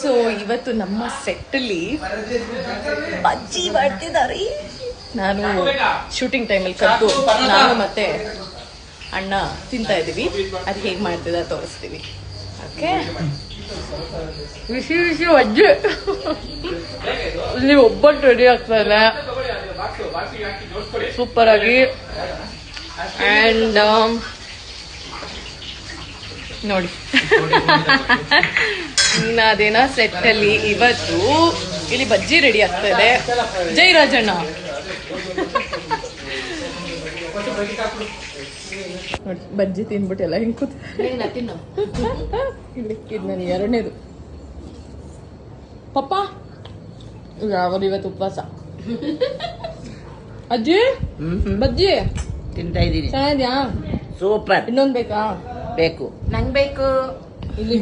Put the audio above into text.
So ಇವತ್ತು ನಮ್ಮ ಸೆಟ್ಟಲ್ಲಿ ಬಜ್ಜಿ ಮಾಡ್ತಿದ್ದಾರೆ. ನಾನು ಶೂಟಿಂಗ್ ಟೈಮಲ್ಲಿ ಕದ್ದು ನಾನು ಮತ್ತೆ ಅಣ್ಣ ತಿಂತಾ ಇದ್ದೀವಿ. ಅದು ಹೇಗೆ ಮಾಡ್ತಿದ್ದಾರೆ ತೋರಿಸ್ತೀವಿ. ಓಕೆ, ಬಿಸಿ ಬಿಸಿ ಬಜ್ಜಿ. ಇಲ್ಲಿ ಒಬ್ಬಟ್ಟು ರೆಡಿ ಆಗ್ತಾ ಇದೆ ಸೂಪರ್ ಆಗಿ. ಆ್ಯಂಡ್ ನೋಡಿ ಅದೇನ ಸೆಟ್ಟಲ್ಲಿ ಇವತ್ತು ಇಲ್ಲಿ ಬಜ್ಜಿ ರೆಡಿ ಆಗ್ತಾ ಇದೆ. ಜೈ ರಾಜಣ್ಣ. ನೋಡಿ ಬಜ್ಜಿ ತಿನ್ಬಿಟ್ಟು ಎಲ್ಲ ಹಿಂಗೆ ಕೂತ. ಇದು ನನಗೆ ಎರಡನೇದು. ಪಪ್ಪ ಅವರು ಇವತ್ತು ಉಪವಾಸ. ಅಜ್ಜಿ ಬಜ್ಜಿ ತಿಂತಾ ಇದ್ದೀನಿ. ಚೆನ್ನಾಗಿದ್ಯಾ? ಸೂಪರ್. ಇನ್ನೊಂದು ಬೇಕಾ? ಬೇಕು. ನಂಗೆ ಬೇಕು. ಇಲ್ಲಿ